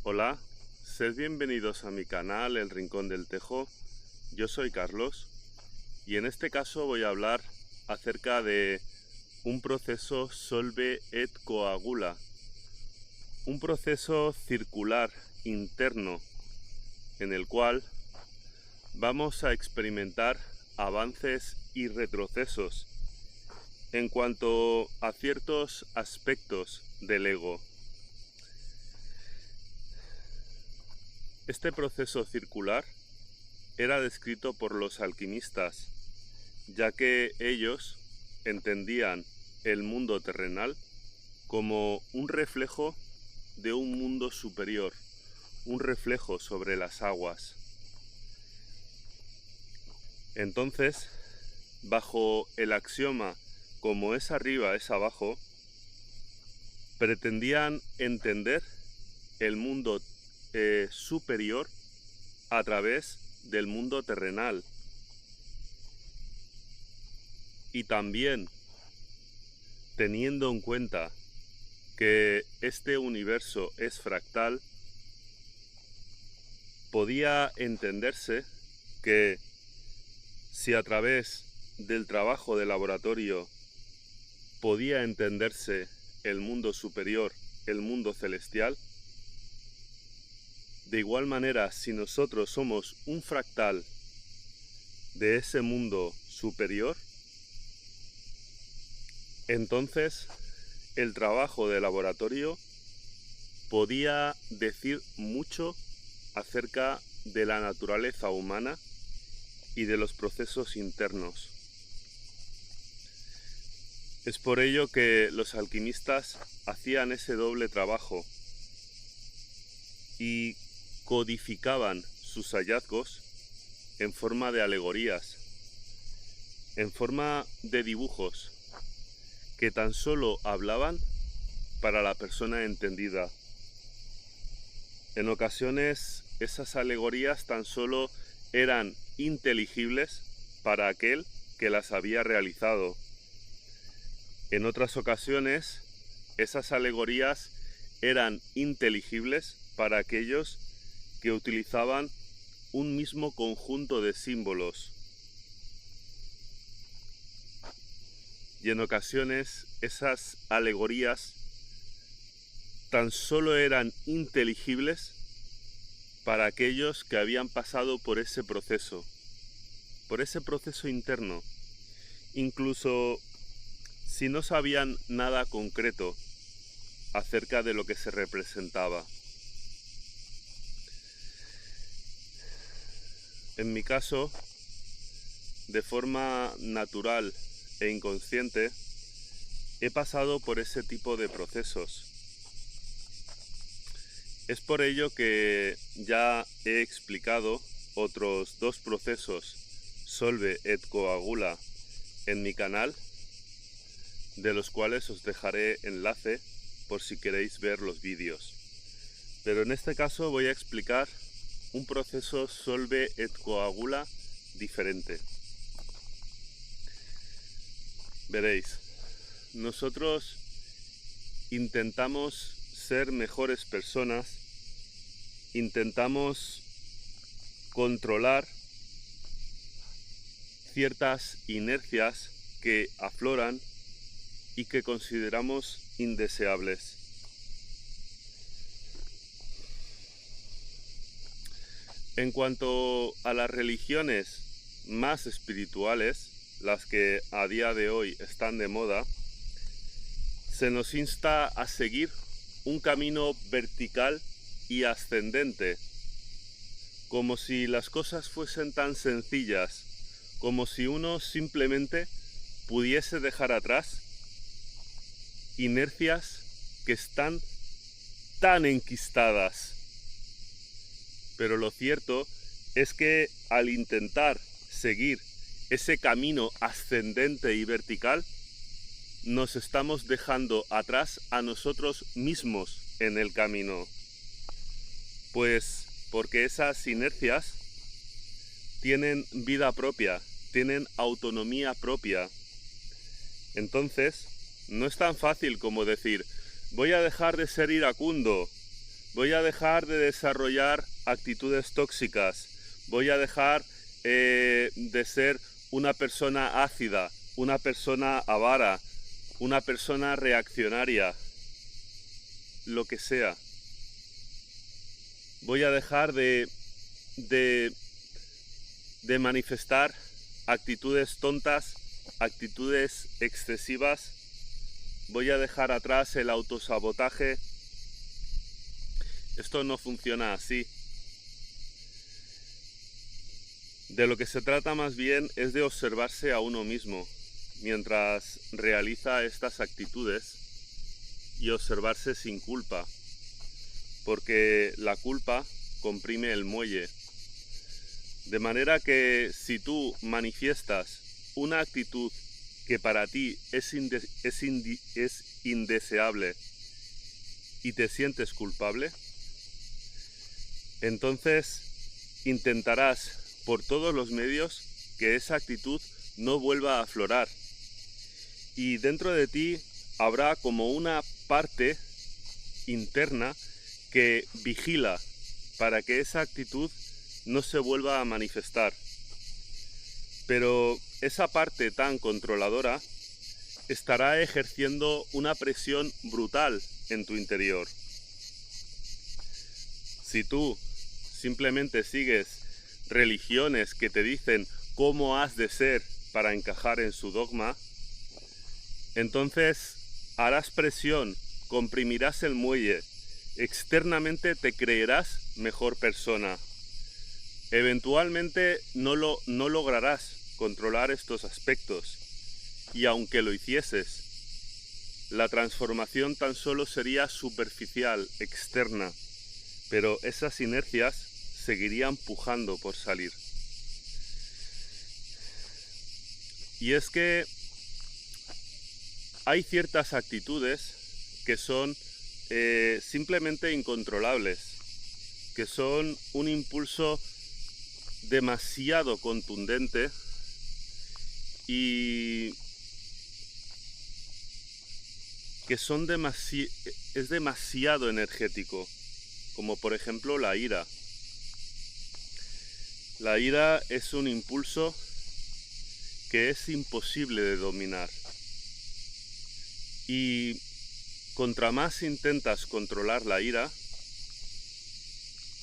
Hola, sed bienvenidos a mi canal El Rincón del Tejo. Yo soy Carlos y en este caso voy a hablar acerca de un proceso solve et coagula, un proceso circular interno en el cual vamos a experimentar avances y retrocesos en cuanto a ciertos aspectos del ego. Este proceso circular era descrito por los alquimistas, ya que ellos entendían el mundo terrenal como un reflejo de un mundo superior, un reflejo sobre las aguas. Entonces, bajo el axioma como es arriba es abajo, pretendían entender el mundo superior a través del mundo terrenal. Y también teniendo en cuenta que este universo es fractal, podía entenderse que si a través del trabajo de laboratorio podía entenderse el mundo superior, el mundo celestial, de igual manera, si nosotros somos un fractal de ese mundo superior, entonces el trabajo de laboratorio podía decir mucho acerca de la naturaleza humana y de los procesos internos. Es por ello que los alquimistas hacían ese doble trabajo y codificaban sus hallazgos en forma de alegorías, en forma de dibujos que tan solo hablaban para la persona entendida. En ocasiones esas alegorías tan solo eran inteligibles para aquel que las había realizado. En otras ocasiones esas alegorías eran inteligibles para aquellos que utilizaban un mismo conjunto de símbolos. Y en ocasiones esas alegorías tan solo eran inteligibles para aquellos que habían pasado por ese proceso interno, incluso si no sabían nada concreto acerca de lo que se representaba. En mi caso, de forma natural e inconsciente, he pasado por ese tipo de procesos. Es por ello que ya he explicado otros dos procesos, solve et coagula, en mi canal, de los cuales os dejaré enlace por si queréis ver los vídeos. Pero en este caso voy a explicar un proceso solve et coagula diferente. Veréis, nosotros intentamos ser mejores personas, intentamos controlar ciertas inercias que afloran y que consideramos indeseables. En cuanto a las religiones más espirituales, las que a día de hoy están de moda, se nos insta a seguir un camino vertical y ascendente, como si las cosas fuesen tan sencillas, como si uno simplemente pudiese dejar atrás inercias que están tan enquistadas. Pero lo cierto es que al intentar seguir ese camino ascendente y vertical, nos estamos dejando atrás a nosotros mismos en el camino. Pues porque esas inercias tienen vida propia, tienen autonomía propia. Entonces, no es tan fácil como decir, voy a dejar de ser iracundo, Voy a dejar de desarrollar actitudes tóxicas. Voy a dejar de ser una persona ácida, una persona avara, una persona reaccionaria, lo que sea. Voy a dejar de manifestar actitudes tontas, actitudes excesivas. Voy a dejar atrás el autosabotaje. Esto no funciona así. De lo que se trata más bien es de observarse a uno mismo mientras realiza estas actitudes y observarse sin culpa, porque la culpa comprime el muelle. De manera que si tú manifiestas una actitud que para ti es indeseable y te sientes culpable, entonces intentarás por todos los medios que esa actitud no vuelva a aflorar. Y dentro de ti habrá como una parte interna que vigila para que esa actitud no se vuelva a manifestar. Pero esa parte tan controladora estará ejerciendo una presión brutal en tu interior. Si tú simplemente sigues religiones que te dicen cómo has de ser para encajar en su dogma, entonces harás presión, comprimirás el muelle, externamente te creerás mejor persona. Eventualmente no lograrás controlar estos aspectos, y aunque lo hicieses, la transformación tan solo sería superficial, externa, pero esas inercias seguirían pujando por salir. Y es que hay ciertas actitudes que son simplemente incontrolables, que son un impulso demasiado contundente y que son es demasiado energético, como por ejemplo la ira. La ira es un impulso que es imposible de dominar. Y contra más intentas controlar la ira,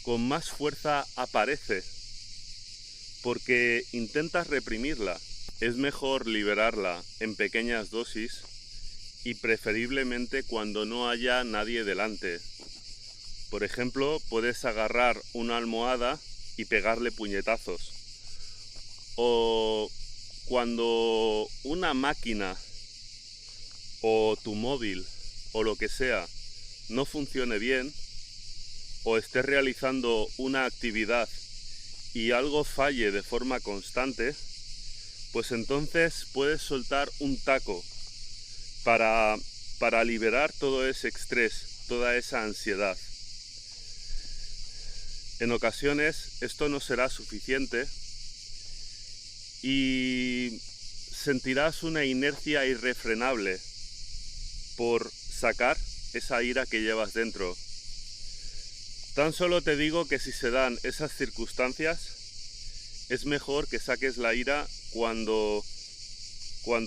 con más fuerza aparece, porque intentas reprimirla. Es mejor liberarla en pequeñas dosis y preferiblemente cuando no haya nadie delante. Por ejemplo, puedes agarrar una almohada y pegarle puñetazos. O cuando una máquina o tu móvil o lo que sea no funcione bien, o estés realizando una actividad y algo falle de forma constante, pues entonces puedes soltar un taco para liberar todo ese estrés, toda esa ansiedad. En ocasiones esto no será suficiente y sentirás una inercia irrefrenable por sacar esa ira que llevas dentro. Tan solo te digo que si se dan esas circunstancias, es mejor que saques la ira cuando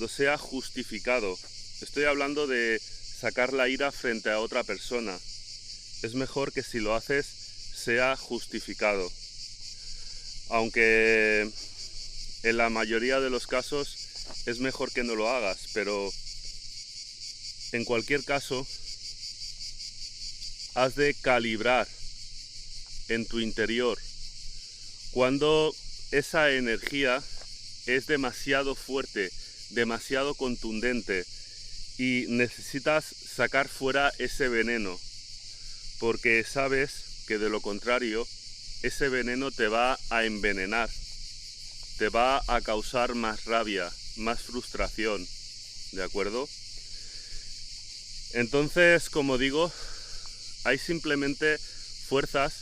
sea justificado. Estoy hablando de sacar la ira frente a otra persona. Es mejor que si lo haces sea justificado. Aunque en la mayoría de los casos es mejor que no lo hagas, pero en cualquier caso has de calibrar en tu interior cuando esa energía es demasiado fuerte, demasiado contundente y necesitas sacar fuera ese veneno, porque sabes que de lo contrario ese veneno te va a envenenar, te va a causar más rabia, más frustración, ¿de acuerdo? Entonces, como digo, hay simplemente fuerzas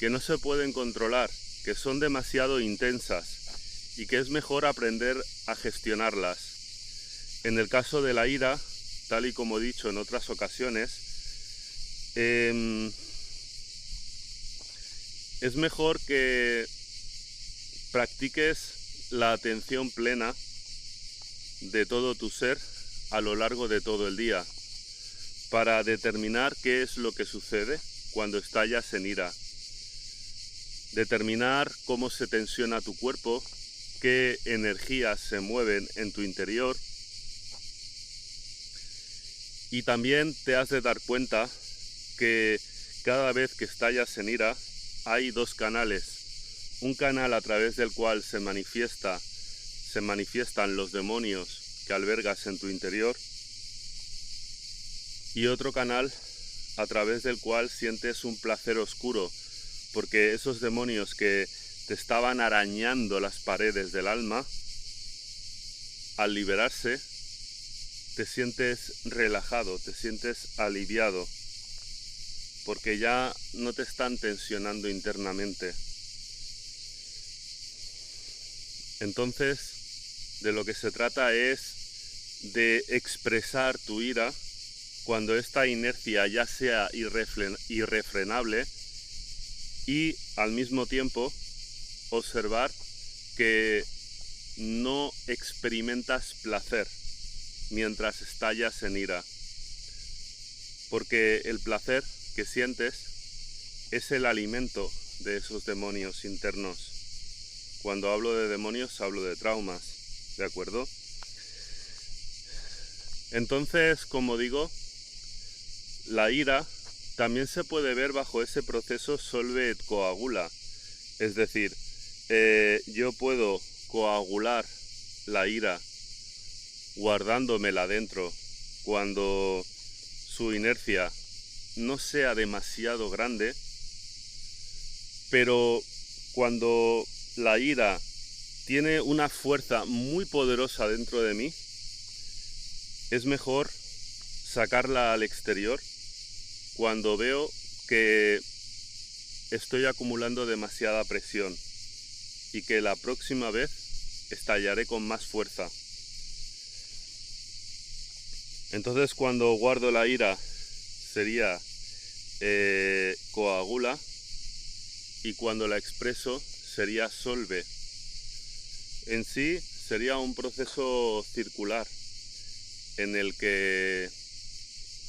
que no se pueden controlar, que son demasiado intensas y que es mejor aprender a gestionarlas. En el caso de la ira, tal y como he dicho en otras ocasiones, Es mejor que practiques la atención plena de todo tu ser a lo largo de todo el día para determinar qué es lo que sucede cuando estallas en ira. Determinar cómo se tensiona tu cuerpo, qué energías se mueven en tu interior. Y también te has de dar cuenta que cada vez que estallas en ira hay dos canales. Un canal a través del cual se manifiestan los demonios que albergas en tu interior, y otro canal a través del cual sientes un placer oscuro, porque esos demonios que te estaban arañando las paredes del alma, al liberarse, te sientes relajado, te sientes aliviado, porque ya no te están tensionando internamente. Entonces, de lo que se trata es de expresar tu ira cuando esta inercia ya sea irrefrenable, y al mismo tiempo observar que no experimentas placer mientras estallas en ira, porque el placer que sientes es el alimento de esos demonios internos. Cuando hablo de demonios hablo de traumas, ¿de acuerdo? Entonces, como digo, la ira también se puede ver bajo ese proceso solve et coagula. Es decir, yo puedo coagular la ira guardándomela dentro cuando su inercia no sea demasiado grande, pero cuando la ira tiene una fuerza muy poderosa dentro de mí, es mejor sacarla al exterior cuando veo que estoy acumulando demasiada presión y que la próxima vez estallaré con más fuerza. Entonces, cuando guardo la ira sería coagula, y cuando la expreso sería solve. En sí sería un proceso circular en el que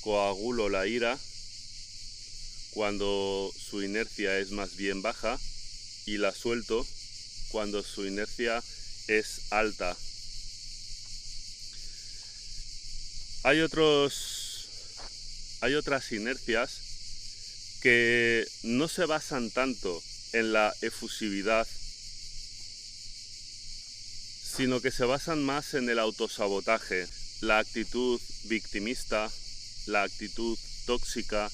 coagulo la ira cuando su inercia es más bien baja y la suelto cuando su inercia es alta. Hay otras inercias que no se basan tanto en la efusividad, sino que se basan más en el autosabotaje, la actitud victimista, la actitud tóxica.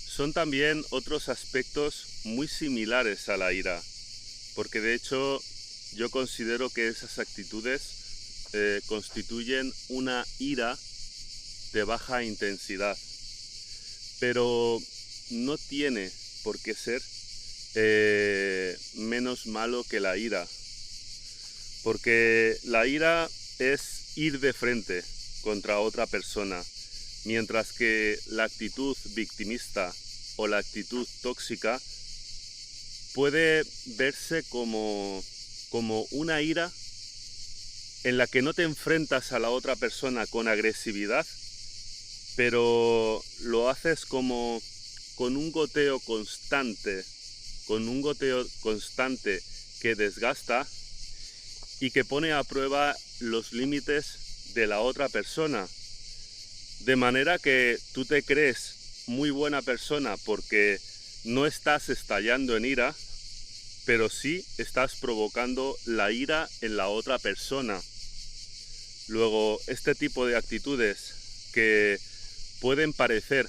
Son también otros aspectos muy similares a la ira, porque de hecho yo considero que esas actitudes constituyen una ira de baja intensidad, pero no tiene por qué ser menos malo que la ira, porque la ira es ir de frente contra otra persona, mientras que la actitud victimista o la actitud tóxica puede verse como una ira en la que no te enfrentas a la otra persona con agresividad, pero lo haces como con un goteo constante que desgasta y que pone a prueba los límites de la otra persona. De manera que tú te crees muy buena persona porque no estás estallando en ira, pero sí estás provocando la ira en la otra persona. Luego, este tipo de actitudes que pueden parecer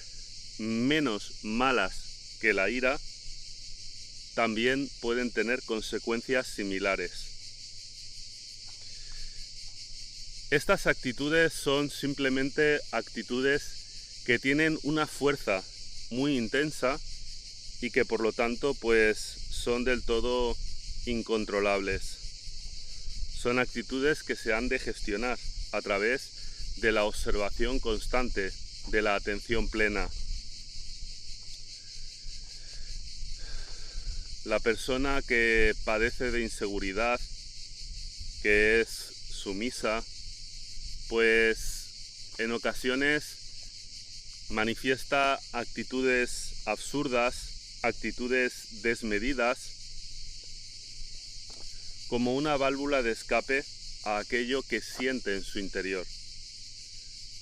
menos malas que la ira, también pueden tener consecuencias similares. Estas actitudes son simplemente actitudes que tienen una fuerza muy intensa y que por lo tanto pues son del todo incontrolables. Son actitudes que se han de gestionar a través de la observación constante, de la atención plena. La persona que padece de inseguridad, que es sumisa, pues en ocasiones manifiesta actitudes absurdas, actitudes desmedidas, como una válvula de escape a aquello que siente en su interior.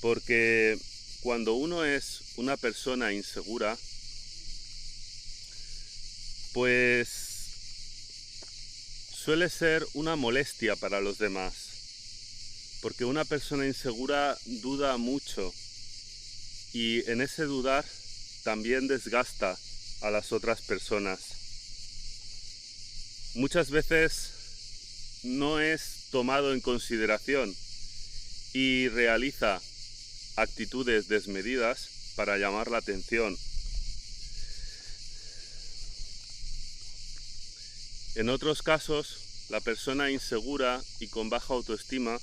Porque cuando uno es una persona insegura, pues suele ser una molestia para los demás, porque una persona insegura duda mucho y en ese dudar también desgasta a las otras personas. Muchas veces no es tomado en consideración y realiza actitudes desmedidas para llamar la atención. En otros casos, la persona insegura y con baja autoestima,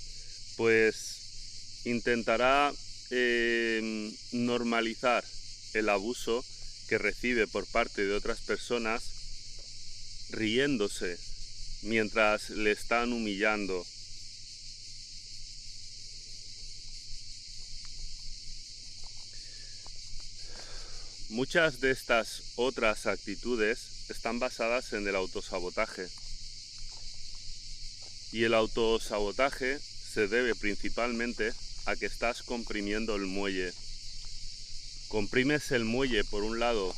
pues intentará normalizar el abuso que recibe por parte de otras personas, riéndose mientras le están humillando. Muchas de estas otras actitudes están basadas en el autosabotaje. Y el autosabotaje se debe principalmente a que estás comprimiendo el muelle. Comprimes el muelle por un lado,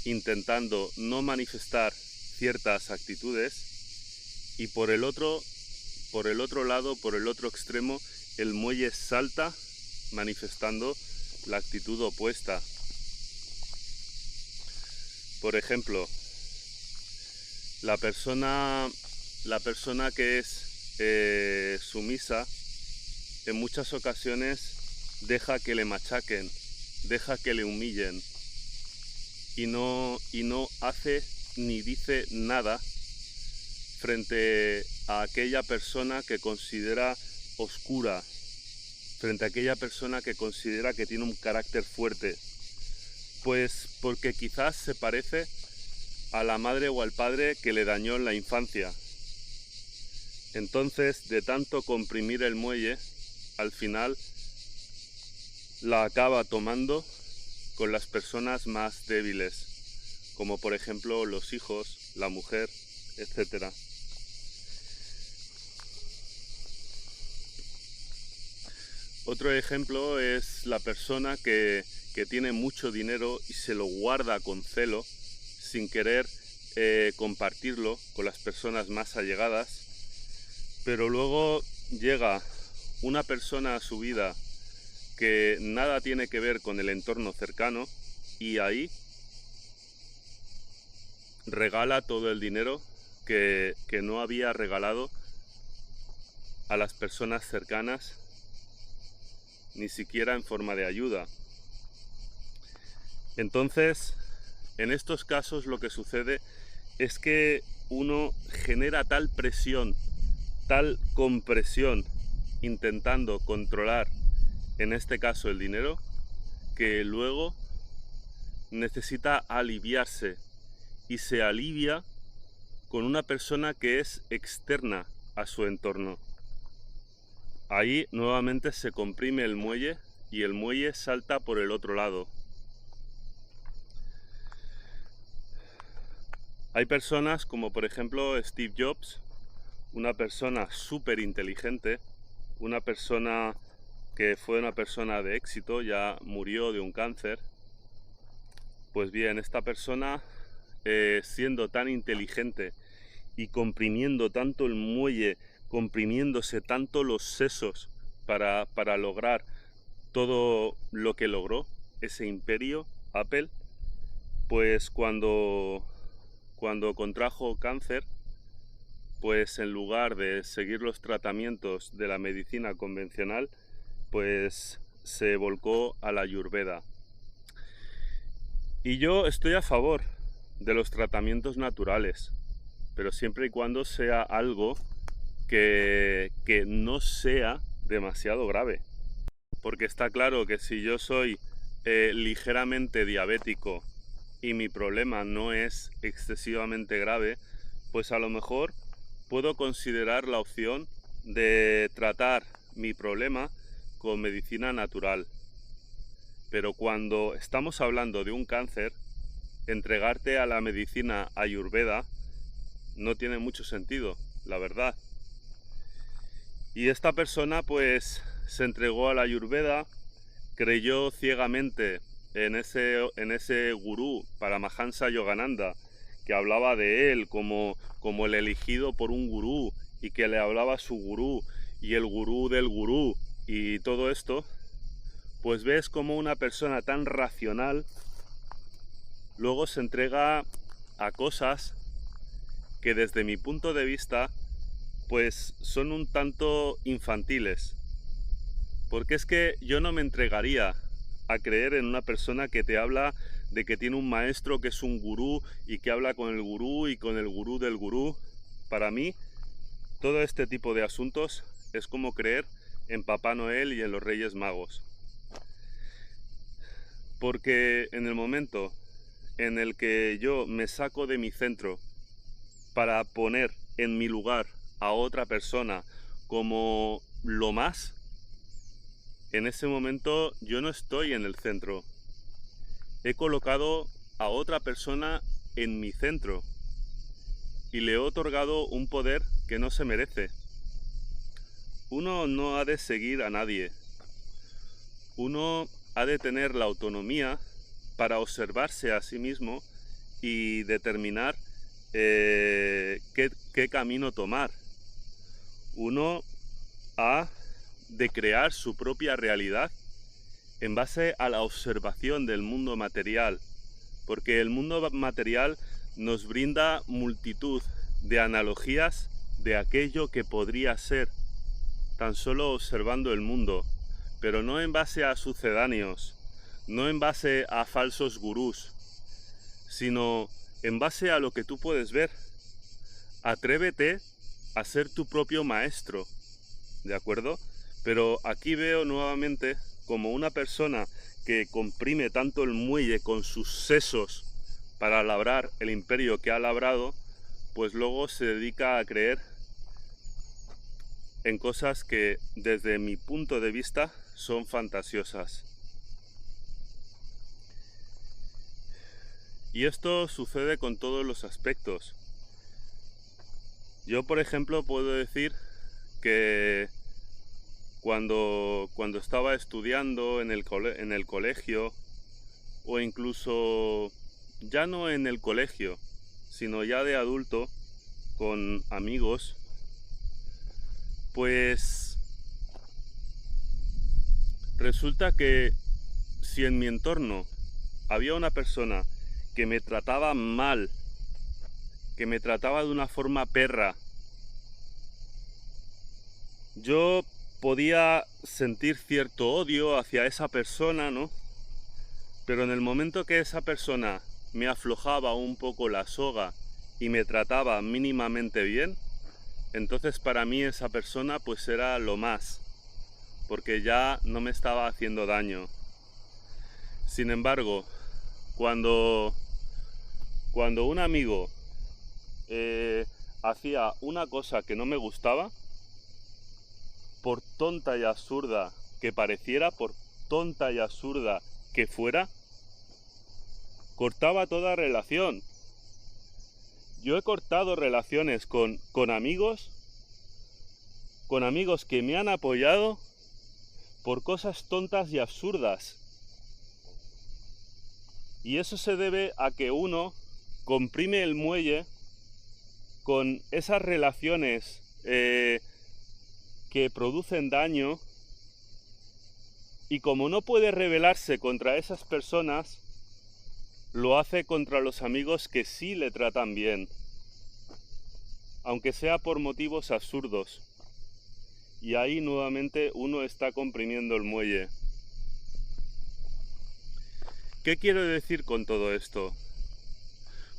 intentando no manifestar ciertas actitudes, y por el otro lado, por el otro extremo, el muelle salta manifestando la actitud opuesta. Por ejemplo, la persona que es sumisa, en muchas ocasiones deja que le machaquen, deja que le humillen y no hace ni dice nada frente a aquella persona que considera oscura, frente a aquella persona que considera que tiene un carácter fuerte. Pues porque quizás se parece a la madre o al padre que le dañó en la infancia. Entonces, de tanto comprimir el muelle, al final la acaba tomando con las personas más débiles, como por ejemplo los hijos, la mujer, etc. Otro ejemplo es la persona que tiene mucho dinero y se lo guarda con celo, sin querer compartirlo con las personas más allegadas, pero luego llega una persona a su vida que nada tiene que ver con el entorno cercano y ahí regala todo el dinero que no había regalado a las personas cercanas, ni siquiera en forma de ayuda. Entonces, en estos casos lo que sucede es que uno genera tal presión, tal compresión, intentando controlar, en este caso el dinero, que luego necesita aliviarse y se alivia con una persona que es externa a su entorno. Ahí nuevamente se comprime el muelle y el muelle salta por el otro lado. Hay personas como por ejemplo Steve Jobs, una persona súper inteligente, una persona que fue una persona de éxito, ya murió de un cáncer. Pues bien, esta persona, siendo tan inteligente y comprimiendo tanto el muelle, comprimiéndose tanto los sesos para lograr todo lo que logró, ese imperio, Apple, pues cuando contrajo cáncer, pues en lugar de seguir los tratamientos de la medicina convencional, pues se volcó a la Ayurveda. Y yo estoy a favor de los tratamientos naturales, pero siempre y cuando sea algo que no sea demasiado grave. Porque está claro que si yo soy ligeramente diabético y mi problema no es excesivamente grave, pues a lo mejor puedo considerar la opción de tratar mi problema con medicina natural. Pero cuando estamos hablando de un cáncer, entregarte a la medicina ayurveda no tiene mucho sentido, la verdad. Y esta persona pues se entregó a la ayurveda, creyó ciegamente en ese gurú Paramahansa Yogananda, que hablaba de él como el elegido por un gurú, y que le hablaba a su gurú y el gurú del gurú y todo esto. Pues ves como una persona tan racional luego se entrega a cosas que desde mi punto de vista pues son un tanto infantiles. Porque es que yo no me entregaría a creer en una persona que te habla de que tiene un maestro que es un gurú y que habla con el gurú y con el gurú del gurú. Para mí, todo este tipo de asuntos es como creer en Papá Noel y en los Reyes Magos. Porque en el momento en el que yo me saco de mi centro para poner en mi lugar a otra persona como lo más, en ese momento yo no estoy en el centro. He colocado a otra persona en mi centro y le he otorgado un poder que no se merece. Uno no ha de seguir a nadie. Uno ha de tener la autonomía para observarse a sí mismo y determinar qué camino tomar. Uno ha de crear su propia realidad en base a la observación del mundo material, porque el mundo material nos brinda multitud de analogías de aquello que podría ser, tan solo observando el mundo, pero no en base a sucedáneos, no en base a falsos gurús, sino en base a lo que tú puedes ver. Atrévete a ser tu propio maestro, ¿de acuerdo? Pero aquí veo nuevamente como una persona que comprime tanto el muelle con sus sesos para labrar el imperio que ha labrado, pues luego se dedica a creer en cosas que desde mi punto de vista son fantasiosas. Y esto sucede con todos los aspectos. Yo, por ejemplo, puedo decir que cuando estaba estudiando en el colegio, o incluso ya no en el colegio, sino ya de adulto, con amigos, pues resulta que si en mi entorno había una persona que me trataba mal, que me trataba de una forma perra, yo podía sentir cierto odio hacia esa persona, ¿no? Pero en el momento que esa persona me aflojaba un poco la soga y me trataba mínimamente bien, entonces para mí esa persona pues era lo más, porque ya no me estaba haciendo daño. Sin embargo, cuando un amigo hacía una cosa que no me gustaba, por tonta y absurda que pareciera, por tonta y absurda que fuera, cortaba toda relación. Yo he cortado relaciones con amigos que me han apoyado por cosas tontas y absurdas. Y eso se debe a que uno comprime el muelle con esas relaciones que producen daño, y como no puede rebelarse contra esas personas, lo hace contra los amigos que sí le tratan bien, aunque sea por motivos absurdos. Y ahí nuevamente uno está comprimiendo el muelle. ¿Qué quiero decir con todo esto?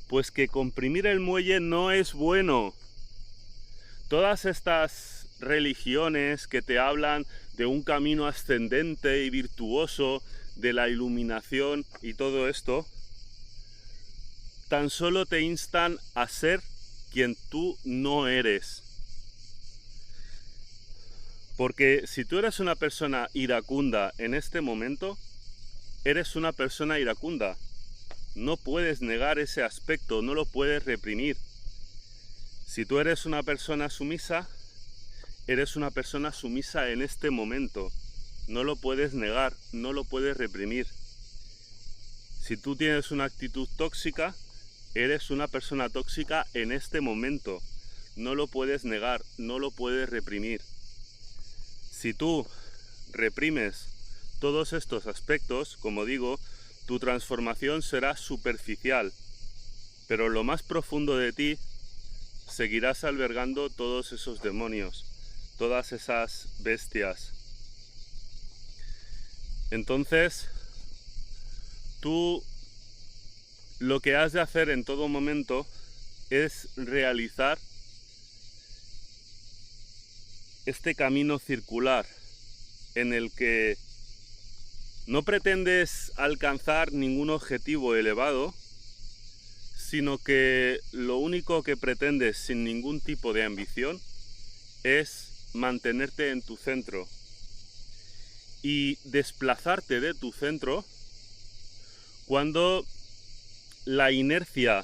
Pues que comprimir el muelle no es bueno. Todas estas religiones que te hablan de un camino ascendente y virtuoso, de la iluminación y todo esto, tan solo te instan a ser quien tú no eres. Porque si tú eres una persona iracunda en este momento, eres una persona iracunda. No puedes negar ese aspecto, no lo puedes reprimir. Si tú eres una persona sumisa, eres una persona sumisa en este momento. No lo puedes negar, no lo puedes reprimir. Si tú tienes una actitud tóxica, eres una persona tóxica en este momento. No lo puedes negar, no lo puedes reprimir. Si tú reprimes todos estos aspectos, como digo, tu transformación será superficial, pero lo más profundo de ti seguirás albergando todos esos demonios, todas esas bestias. Entonces, tú lo que has de hacer en todo momento es realizar este camino circular en el que no pretendes alcanzar ningún objetivo elevado, sino que lo único que pretendes sin ningún tipo de ambición es mantenerte en tu centro y desplazarte de tu centro cuando la inercia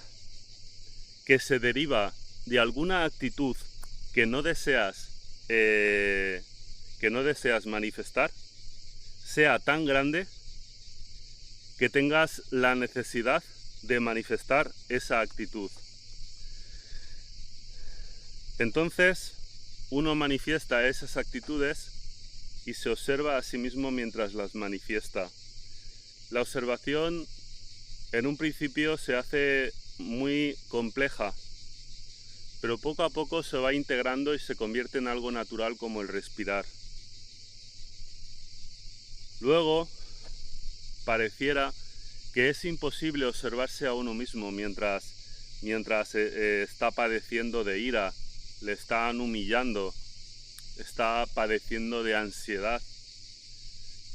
que se deriva de alguna actitud que no deseas manifestar sea tan grande que tengas la necesidad de manifestar esa actitud. Entonces, uno manifiesta esas actitudes y se observa a sí mismo mientras las manifiesta. La observación en un principio se hace muy compleja, pero poco a poco se va integrando y se convierte en algo natural como el respirar. Luego, pareciera que es imposible observarse a uno mismo mientras está padeciendo de ira, le están humillando, está padeciendo de ansiedad,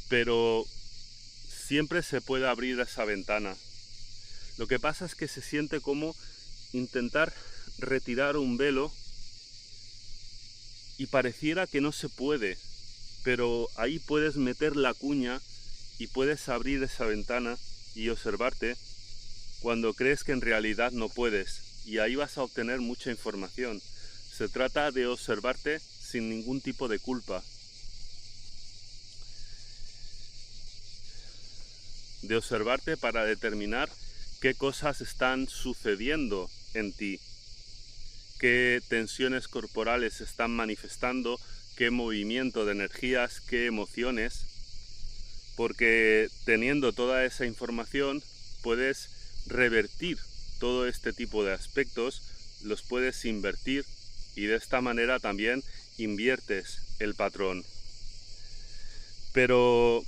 pero siempre se puede abrir esa ventana. Lo que pasa es que se siente como intentar retirar un velo y pareciera que no se puede, pero ahí puedes meter la cuña y puedes abrir esa ventana y observarte cuando crees que en realidad no puedes, y ahí vas a obtener mucha información. Se trata de observarte sin ningún tipo de culpa, de observarte para determinar qué cosas están sucediendo en ti, qué tensiones corporales se están manifestando, qué movimiento de energías, qué emociones, porque teniendo toda esa información puedes revertir todo este tipo de aspectos, los puedes invertir y de esta manera también inviertes el patrón. Pero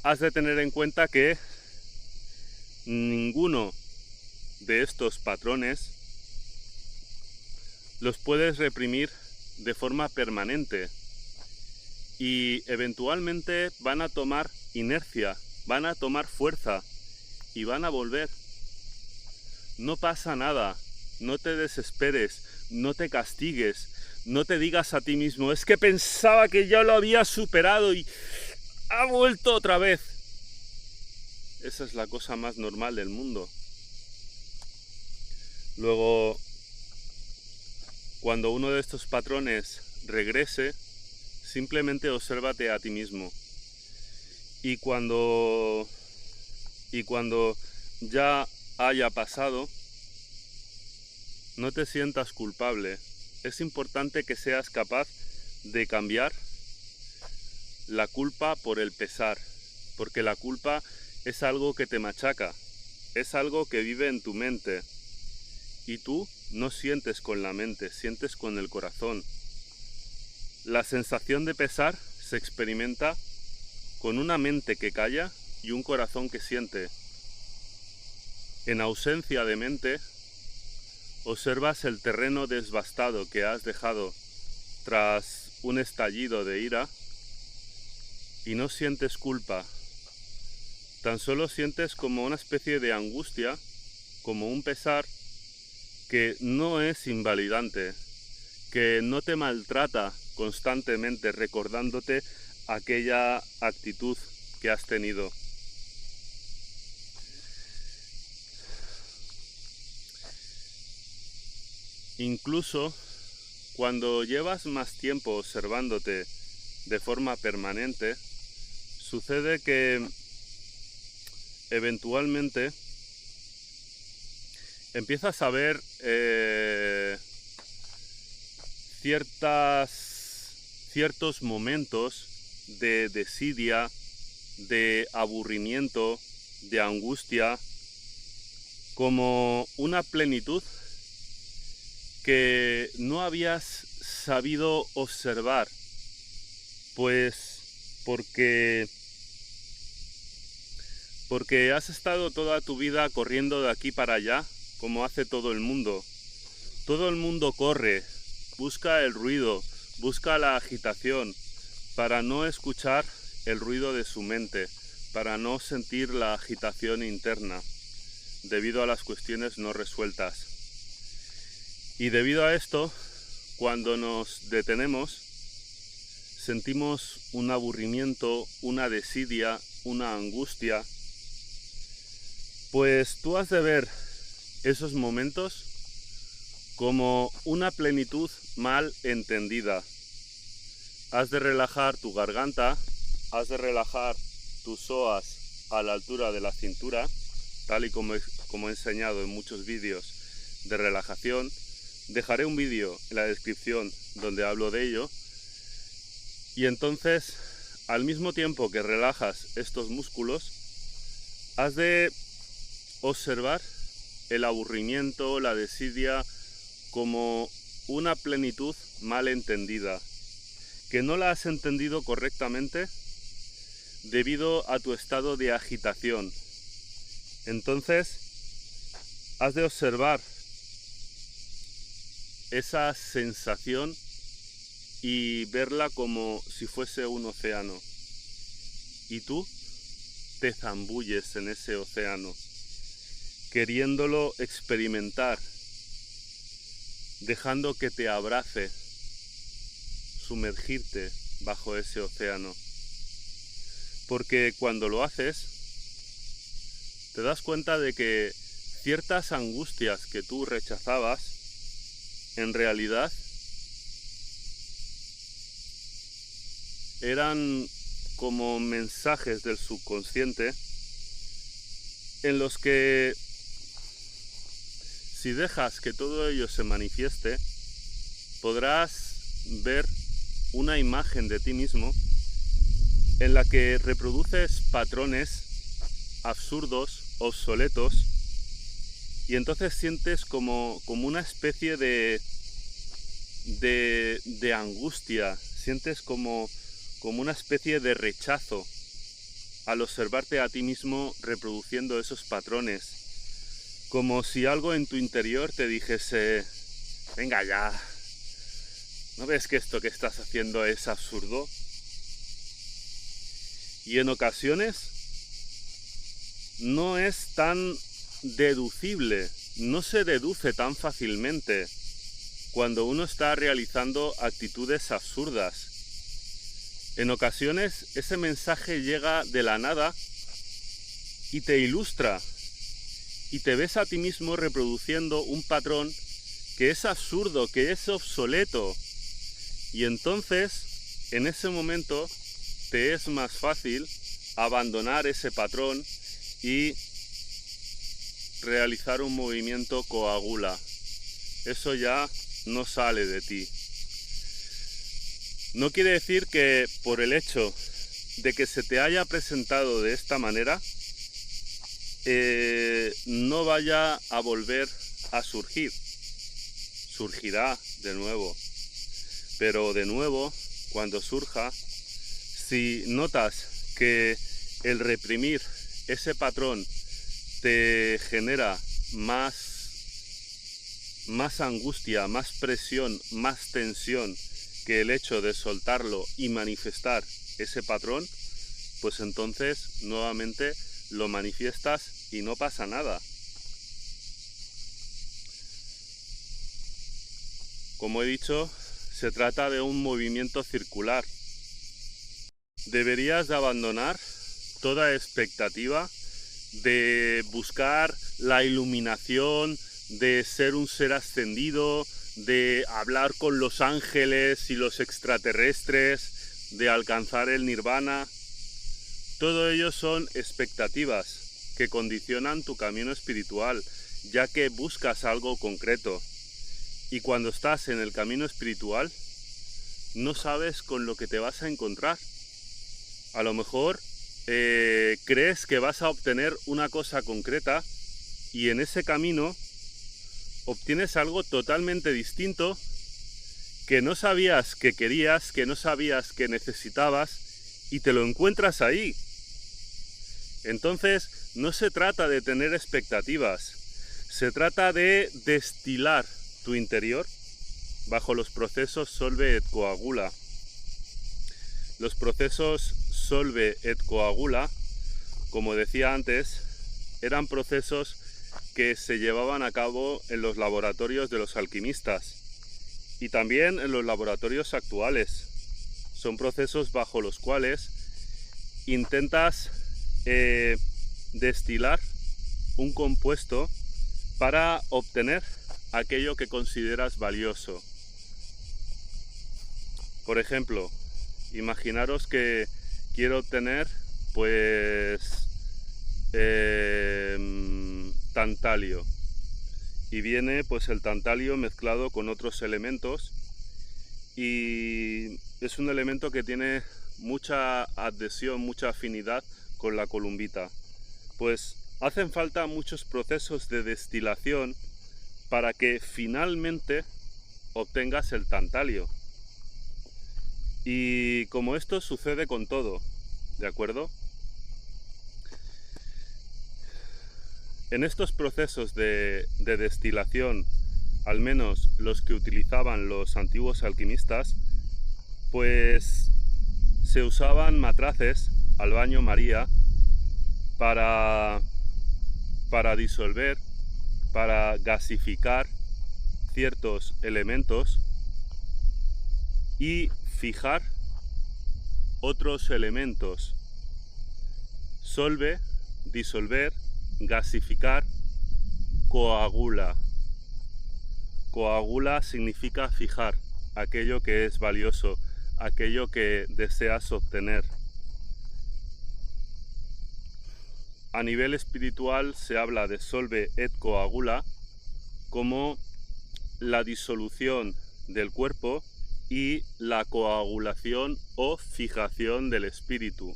has de tener en cuenta que ninguno de estos patrones los puedes reprimir de forma permanente y eventualmente van a tomar inercia, van a tomar fuerza y van a volver. No pasa nada, no te desesperes, no te castigues, no te digas a ti mismo, es que pensaba que ya lo había superado y ha vuelto otra vez. Esa es la cosa más normal del mundo. Luego, cuando uno de estos patrones regrese, simplemente obsérvate a ti mismo. Y cuando ya haya pasado, no te sientas culpable. Es importante que seas capaz de cambiar la culpa por el pesar, porque la culpa es algo que te machaca, es algo que vive en tu mente y tú no sientes con la mente, sientes con el corazón. La sensación de pesar se experimenta con una mente que calla y un corazón que siente. En ausencia de mente, observas el terreno devastado que has dejado tras un estallido de ira y no sientes culpa. Tan solo sientes como una especie de angustia como un pesar que no es invalidante, que no te maltrata constantemente recordándote aquella actitud que has tenido. Incluso cuando llevas más tiempo observándote de forma permanente, sucede que eventualmente empiezas a ver ciertos momentos de desidia, de aburrimiento, de angustia, como una plenitud que no habías sabido observar, pues porque has estado toda tu vida corriendo de aquí para allá, como hace todo el mundo. Todo el mundo corre, busca el ruido, busca la agitación, para no escuchar el ruido de su mente, para no sentir la agitación interna, debido a las cuestiones no resueltas. Y debido a esto, cuando nos detenemos, sentimos un aburrimiento, una desidia, una angustia. Pues tú has de ver esos momentos como una plenitud mal entendida. Has de relajar tu garganta, has de relajar tus psoas a la altura de la cintura, tal y como he enseñado en muchos vídeos de relajación. Dejaré un vídeo en la descripción donde hablo de ello. Y entonces, al mismo tiempo que relajas estos músculos, has de observar el aburrimiento, la desidia, como una plenitud mal entendida, que no la has entendido correctamente debido a tu estado de agitación. Entonces, has de observar esa sensación y verla como si fuese un océano. Y tú te zambulles en ese océano, queriéndolo experimentar, dejando que te abrace, sumergirte bajo ese océano. Porque cuando lo haces, te das cuenta de que ciertas angustias que tú rechazabas, en realidad eran como mensajes del subconsciente en los que, si dejas que todo ello se manifieste, podrás ver una imagen de ti mismo en la que reproduces patrones absurdos, obsoletos, y entonces sientes como una especie de angustia, sientes como una especie de rechazo al observarte a ti mismo reproduciendo esos patrones, como si algo en tu interior te dijese: venga ya, ¿no ves que esto que estás haciendo es absurdo? Y en ocasiones no es tan deducible, no se deduce tan fácilmente cuando uno está realizando actitudes absurdas. En ocasiones ese mensaje llega de la nada y te ilustra, y te ves a ti mismo reproduciendo un patrón que es absurdo, que es obsoleto, y entonces en ese momento te es más fácil abandonar ese patrón y realizar un movimiento coagula. Eso ya no sale de ti. No quiere decir que por el hecho de que se te haya presentado de esta manera no vaya a volver a surgir. Surgirá de nuevo, pero de nuevo, cuando surja, si notas que el reprimir ese patrón te genera más angustia, más presión, más tensión que el hecho de soltarlo y manifestar ese patrón, pues entonces nuevamente lo manifiestas y no pasa nada. Como he dicho, se trata de un movimiento circular. Deberías de abandonar toda expectativa de buscar la iluminación, de ser un ser ascendido, de hablar con los ángeles y los extraterrestres, de alcanzar el nirvana. Todo ello son expectativas que condicionan tu camino espiritual, ya que buscas algo concreto. Y cuando estás en el camino espiritual, no sabes con lo que te vas a encontrar. A lo mejor crees que vas a obtener una cosa concreta y en ese camino obtienes algo totalmente distinto que no sabías que querías, que no sabías que necesitabas y te lo encuentras ahí. Entonces, no se trata de tener expectativas, se trata de destilar tu interior bajo los procesos Solve et Coagula. Los procesos Solve et Coagula, como decía antes, eran procesos que se llevaban a cabo en los laboratorios de los alquimistas y también en los laboratorios actuales. Son procesos bajo los cuales intentas destilar un compuesto para obtener aquello que consideras valioso. Por ejemplo, imaginaros que quiero obtener tantalio y viene pues el tantalio mezclado con otros elementos y es un elemento que tiene mucha adhesión, mucha afinidad con la columbita. Pues hacen falta muchos procesos de destilación para que finalmente obtengas el tantalio. Y como esto sucede con todo, ¿de acuerdo? En estos procesos de destilación, al menos los que utilizaban los antiguos alquimistas, pues se usaban matraces al baño María para disolver, para gasificar ciertos elementos y fijar otros elementos. Solve, disolver, gasificar, coagula. Coagula significa fijar aquello que es valioso, aquello que deseas obtener. A nivel espiritual se habla de solve et coagula como la disolución del cuerpo y la coagulación o fijación del espíritu.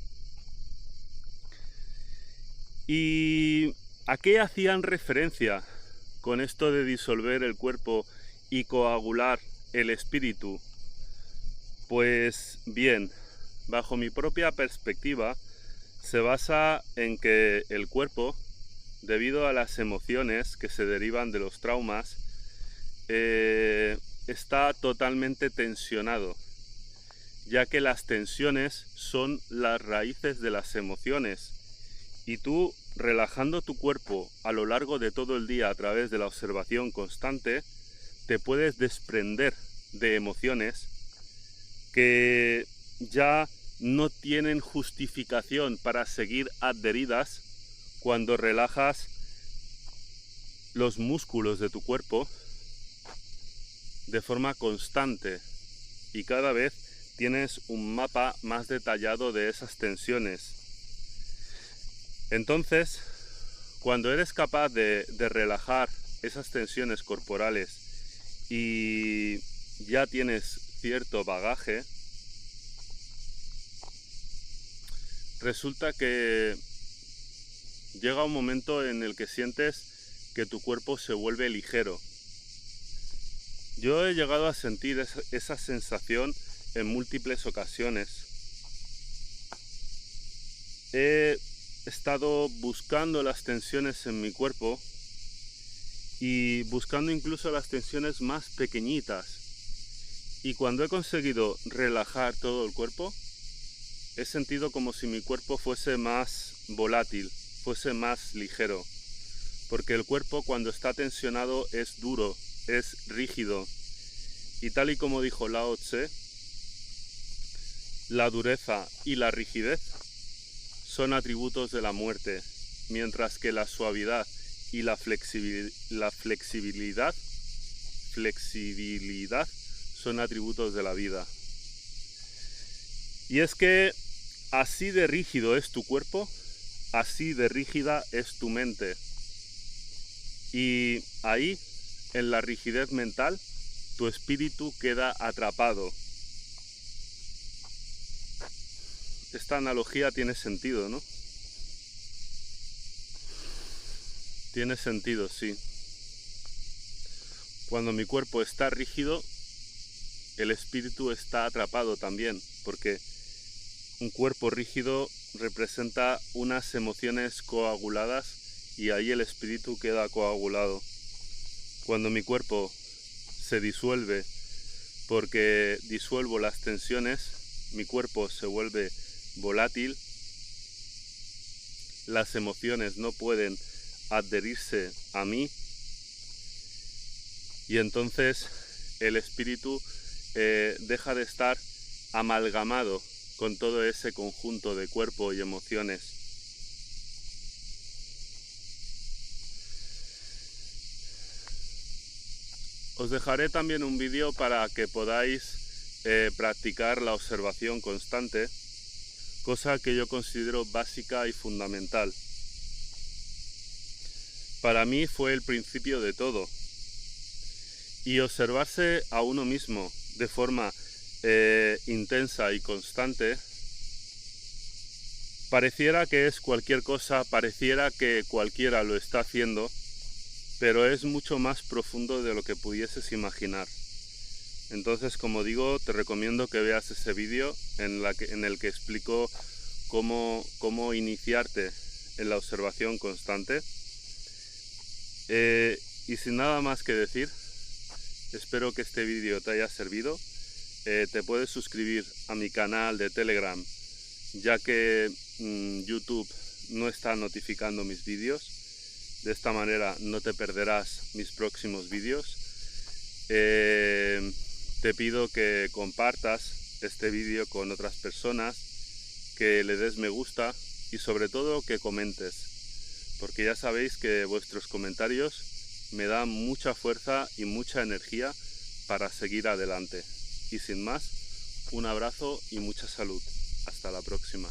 ¿Y a qué hacían referencia con esto de disolver el cuerpo y coagular el espíritu? Pues bien, bajo mi propia perspectiva, se basa en que el cuerpo, debido a las emociones que se derivan de los traumas, está totalmente tensionado, ya que las tensiones son las raíces de las emociones y tú, relajando tu cuerpo a lo largo de todo el día a través de la observación constante, te puedes desprender de emociones que ya no tienen justificación para seguir adheridas cuando relajas los músculos de tu cuerpo de forma constante y cada vez tienes un mapa más detallado de esas tensiones. Entonces, cuando eres capaz de relajar esas tensiones corporales y ya tienes cierto bagaje, resulta que llega un momento en el que sientes que tu cuerpo se vuelve ligero. Yo he llegado a sentir esa sensación en múltiples ocasiones. He estado buscando las tensiones en mi cuerpo y buscando incluso las tensiones más pequeñitas. Y cuando he conseguido relajar todo el cuerpo, he sentido como si mi cuerpo fuese más volátil, fuese más ligero. Porque el cuerpo cuando está tensionado es duro, es rígido Y tal y como dijo Lao Tse, la dureza y la rigidez son atributos de la muerte, mientras que la suavidad y la flexibilidad son atributos de la vida. Y es que así de rígido es tu cuerpo, así de rígida es tu mente. Y ahí, en la rigidez mental, tu espíritu queda atrapado. Esta analogía tiene sentido, ¿no? Tiene sentido, sí. Cuando mi cuerpo está rígido, el espíritu está atrapado también, porque un cuerpo rígido representa unas emociones coaguladas y ahí el espíritu queda coagulado. Cuando mi cuerpo se disuelve porque disuelvo las tensiones, mi cuerpo se vuelve volátil, las emociones no pueden adherirse a mí y entonces el espíritu deja de estar amalgamado con todo ese conjunto de cuerpo y emociones. Os dejaré también un vídeo para que podáis practicar la observación constante, cosa que yo considero básica y fundamental. Para mí fue el principio de todo. Y observarse a uno mismo de forma intensa y constante pareciera que es cualquier cosa, pareciera que cualquiera lo está haciendo, pero es mucho más profundo de lo que pudieses imaginar. Entonces, como digo, te recomiendo que veas ese vídeo en el que explico cómo iniciarte en la observación constante. Y sin nada más que decir, espero que este vídeo te haya servido. Te puedes suscribir a mi canal de Telegram, ya que YouTube no está notificando mis vídeos. De esta manera no te perderás mis próximos vídeos. Te pido que compartas este vídeo con otras personas, que le des me gusta y sobre todo que comentes, porque ya sabéis que vuestros comentarios me dan mucha fuerza y mucha energía para seguir adelante. Y sin más, un abrazo y mucha salud. Hasta la próxima.